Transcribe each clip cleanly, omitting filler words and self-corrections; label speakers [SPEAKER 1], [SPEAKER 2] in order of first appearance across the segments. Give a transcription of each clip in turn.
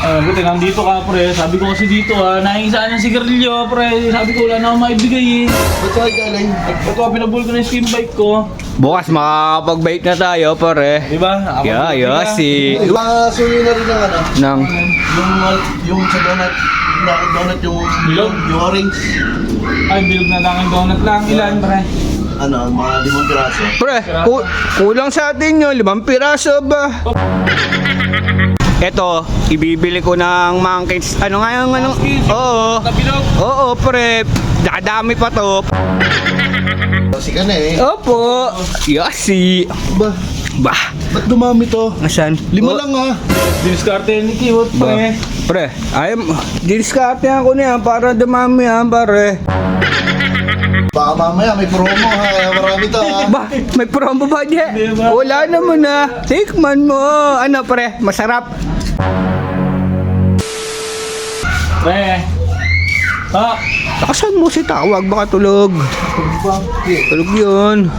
[SPEAKER 1] Buti nandito ka, pre. Sabi ko kasi dito, nahingisaan ng sigarilyo, pre. Sabi ko, wala na akong maibigay, eh.
[SPEAKER 2] Ba't ka galing?
[SPEAKER 1] Ito, pinabul ko na yung skin bike ko.
[SPEAKER 3] Bukas makakapag-bake na tayo, pare.
[SPEAKER 1] Diba?
[SPEAKER 3] Si...
[SPEAKER 2] Suyo na rin ng ano?
[SPEAKER 3] Nang...
[SPEAKER 2] Yung sa donut. Donut yung
[SPEAKER 1] Bilog?
[SPEAKER 2] Yung orange.
[SPEAKER 1] Ay, bilog na lang ang donut lang. Ilan, pre?
[SPEAKER 2] Ano, mga 5 piraso.
[SPEAKER 3] Pre, kulang sa atin yun. 5 piraso ba? Eto, ibibili ko ng monkey. Ano nga yung ano? Oo.
[SPEAKER 1] Nabilog.
[SPEAKER 3] Oo, pre. Dadami pa to.
[SPEAKER 2] Kasi ka na eh.
[SPEAKER 3] Opo. Yasi.
[SPEAKER 2] Ba?
[SPEAKER 3] Bah.
[SPEAKER 2] Ba't dumami to?
[SPEAKER 3] Asan?
[SPEAKER 2] 5 lang ah.
[SPEAKER 1] Diskarte ni Kiwot, pre.
[SPEAKER 3] Pre, diskarte ako niyan para dumami yan, pare.
[SPEAKER 2] Baka mamaya may promo ha. Marami to ha.
[SPEAKER 3] Ba, may promo ba dyan?
[SPEAKER 1] Diba?
[SPEAKER 3] Wala naman na. Tikman mo. Ano, pre? Masarap.
[SPEAKER 1] Pre.
[SPEAKER 3] Takasan mo si tawag, baka tulog. Tulog yun.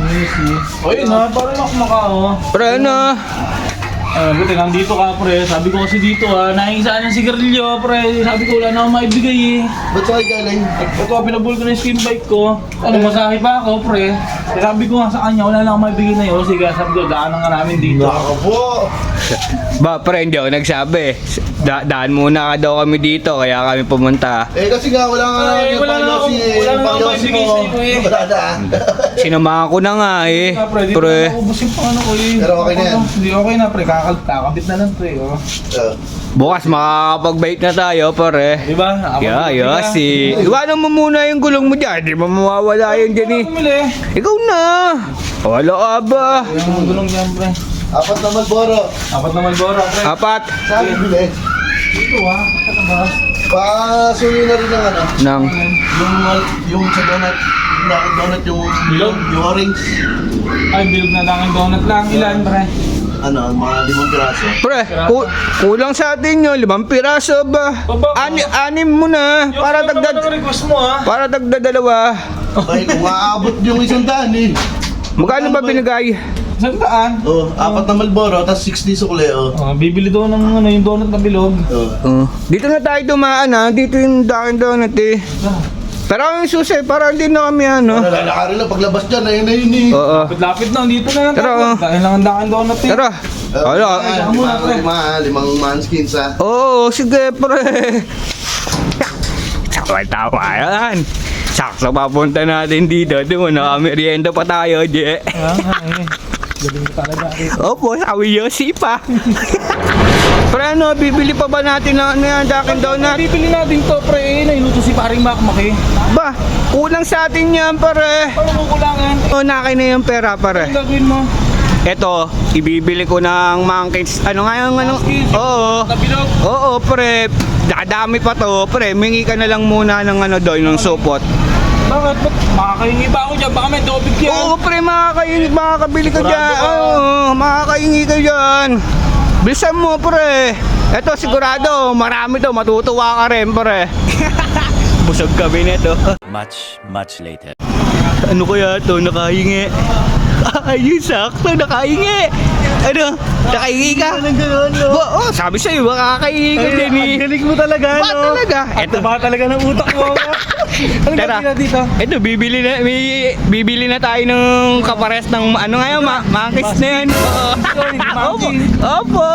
[SPEAKER 1] O yun ha, parang ako
[SPEAKER 3] Pre, ano?
[SPEAKER 1] Buti nandito ka, pre. Sabi ko kasi dito, nahingisaan ng sigarilyo, pre. Sabi ko, wala na akong maibigay, eh.
[SPEAKER 2] Ba't ka galing?
[SPEAKER 1] Ito, pinabul ko na yung skin bike ko. Masahe pa ako, pre. Sabi ko nga sa kanya, wala na akong maibigay na yun. Sige, sabi ko, daanan nga namin dito.
[SPEAKER 2] Naka po.
[SPEAKER 3] Ba, pre, hindi ako nagsabi. Daan muna ka daw kami dito, kaya kami pumunta.
[SPEAKER 2] Eh kasi nga wala nga
[SPEAKER 1] Ay, wala na akong maibigay sa iyo, eh.
[SPEAKER 2] Wala na.
[SPEAKER 3] Sinamahan ko na nga, eh.
[SPEAKER 1] Pre, dito
[SPEAKER 3] Pre.
[SPEAKER 1] na naubos yung pang ano ko, eh.
[SPEAKER 2] Pero okay na yan.
[SPEAKER 1] Hindi, okay na, pre. Kakabit na lang, pre. Oh.
[SPEAKER 3] Bukas makakapag-bake na tayo, pare.
[SPEAKER 1] Diba?
[SPEAKER 3] Si... Iwanan mo muna yung gulong mo dyan. Di ba mawawala yun dyan, eh.
[SPEAKER 1] Bumili.
[SPEAKER 3] Ikaw na. Wala ka ba?
[SPEAKER 1] Yung gulong dyan, pre.
[SPEAKER 2] 4 na Malboro.
[SPEAKER 1] 4 naman bora, pre.
[SPEAKER 3] 4.
[SPEAKER 2] Saan bili?
[SPEAKER 1] Dito, katabas.
[SPEAKER 2] Suyo na rin ng ano?
[SPEAKER 3] Nang...
[SPEAKER 2] Yung sa donut. Donut yung
[SPEAKER 1] Bilog?
[SPEAKER 2] Yung orange.
[SPEAKER 1] Ay, bilog na lang ang donut lang. Ilan, pre?
[SPEAKER 2] Ano, mga 5 piraso.
[SPEAKER 3] Pre, kulang sa atin yun. 5 piraso ba? Anim mo na. Para dagdag...
[SPEAKER 1] request mo, ha?
[SPEAKER 3] Para dagdag 2.
[SPEAKER 2] Ay, kung maabot yung 100 eh.
[SPEAKER 3] Magkano ba binigay?
[SPEAKER 1] 100?
[SPEAKER 2] Oh, 4 na Malboro, tapos 60 sukle oh.
[SPEAKER 1] Bibili daw ng yung donut na bilog.
[SPEAKER 3] Dito na tayo dumaan, ha. Dito yung Dunkin' Donut, eh. Pero yung susi, para hindi na kami, ano.
[SPEAKER 2] Nalalakari lang, paglabas dyan, ayun na yun eh.
[SPEAKER 3] Oo.
[SPEAKER 1] Lapit na, dito na lang.
[SPEAKER 3] Tara, oh.
[SPEAKER 1] Dahil lang ang dakan donut, eh.
[SPEAKER 3] Tara. Wala.
[SPEAKER 2] Limang manskins ha.
[SPEAKER 3] Oo, sige, pre. Tawa yan. Sakso papunta natin dito. Doon na merienda pa tayo, Je.
[SPEAKER 1] Galing ko talaga.
[SPEAKER 3] Opo, sabi Yossi pa. Pre, ano, bibili pa ba natin ng Dunkin' Donut?
[SPEAKER 1] Bibili natin to, pre. Nailuto si paring Makmaki.
[SPEAKER 3] Ba, kulang sa atin yan, pare.
[SPEAKER 1] Paano kukulangan?
[SPEAKER 3] O, nakay na yung pera, pare.
[SPEAKER 1] Ang gagawin mo?
[SPEAKER 3] Eto, ibibili ko ng monkey. Ano nga yung ano? Oo.
[SPEAKER 1] Nabilog?
[SPEAKER 3] Oo, pre. Dadami pa to, pre. Mingi ka na lang muna ng ano doon, ng supot.
[SPEAKER 1] Bakit? Ba't makakahingi ba ako dyan? Baka may dobig yan.
[SPEAKER 3] Oo, pre, makakabili ka dyan. Oo, makakahingi ka dyan. Bilisan mo, pre. Eto, sigurado, marami to. Matutuwa ka rin, pre. Busog kami nito.
[SPEAKER 4] Much later.
[SPEAKER 3] Ano kaya to? Nakahingi. Ayun, sakto, nakahingi. Ano? Nakahingi ka? Oo, sabi sa'yo, makakahingi ka din eh.
[SPEAKER 1] Ang galing mo talaga,
[SPEAKER 3] Ba talaga?
[SPEAKER 1] Eto ba talaga ng utak mo? Ano
[SPEAKER 3] Tara.
[SPEAKER 1] gagawin dito?
[SPEAKER 3] Ito, bibili na tayo ng kapares ng ano nga yun, mangkis na yan. Opo. Opo.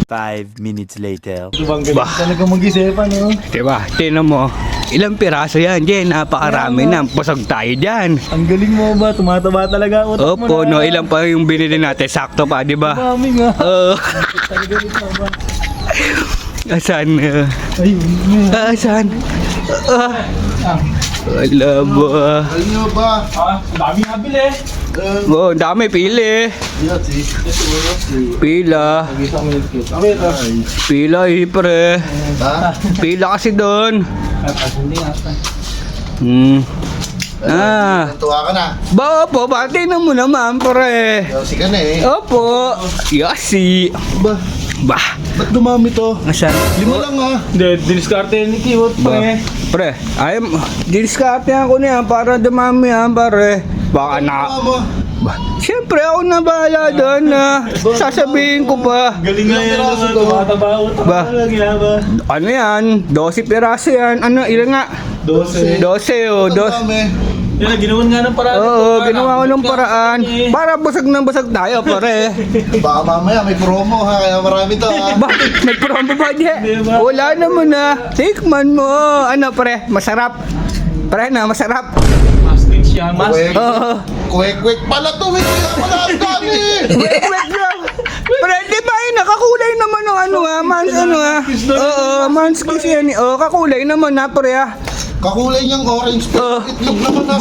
[SPEAKER 4] 5 minutes later.
[SPEAKER 1] Diba ang galing talaga mag-isipan, no?
[SPEAKER 3] Diba, tinan mo. Ilang piraso yan, Jen. Napakarami na. Busog tayo dyan.
[SPEAKER 1] Ang galing mo ba? Tumataba talaga ang utak mo
[SPEAKER 3] Opo,
[SPEAKER 1] na.
[SPEAKER 3] no, ilang pa yung binili natin. Sakto pa, di ba?
[SPEAKER 1] Mami nga.
[SPEAKER 3] Oo.
[SPEAKER 1] Talaga dito ba?
[SPEAKER 3] Asan?
[SPEAKER 1] Ayun.
[SPEAKER 3] Asan? Wala ba?
[SPEAKER 2] Alam nyo ba?
[SPEAKER 1] Dami nabili.
[SPEAKER 3] Oh, dami, pili. Pila.
[SPEAKER 1] Okay, ito.
[SPEAKER 3] Pila, pre.
[SPEAKER 2] Ha?
[SPEAKER 3] Pila kasi doon.
[SPEAKER 1] Hindi nga.
[SPEAKER 2] Tuwa ka na.
[SPEAKER 3] Ba, opo, bati na mo naman, pre.
[SPEAKER 2] Yossi ka na eh.
[SPEAKER 3] Opo. Yossi.
[SPEAKER 2] Ba?
[SPEAKER 3] Bah.
[SPEAKER 2] Ba't dumami to?
[SPEAKER 3] Asan?
[SPEAKER 2] 5 lang ha.
[SPEAKER 1] Hindi, diskarte ni Kiwot, pre.
[SPEAKER 3] Pre, didiskarte ako niyan para dumami yan, pare. Baka na... Siyempre ako na bahala doon na sasabihin ko pa.
[SPEAKER 1] Galing nga yan naman. Tumataba utak
[SPEAKER 3] Ba?
[SPEAKER 1] ba?
[SPEAKER 3] Ano yan? 12 piraso yan. Ano, ilan nga?
[SPEAKER 1] 12.
[SPEAKER 3] 12 o.
[SPEAKER 2] Ang dami.
[SPEAKER 1] Yan, ginawan nga ng paraan.
[SPEAKER 3] Oo, ginawa ko ng paraan. Para busag ng busag tayo, pare.
[SPEAKER 2] Baka mamaya may promo ha, kaya marami to ha.
[SPEAKER 3] Bakit? Nag-promo ba niya?
[SPEAKER 1] Di ba?
[SPEAKER 3] Wala naman na. Tikman mo. Ano, pare? Masarap. Pare na, masarap.
[SPEAKER 1] Maskins yan.
[SPEAKER 2] Kwek.
[SPEAKER 3] Oo.
[SPEAKER 2] Kwek-kwek pala to, hindi na pala ang dami.
[SPEAKER 3] Wait lang. Pare, di ba yun, nakakulay naman ng ano ha? Mans, ano ha? Oo, manskis yan. Oo, kakulay naman ha, pare ha?
[SPEAKER 2] Kakulay niyang orange, pero itlog naman na.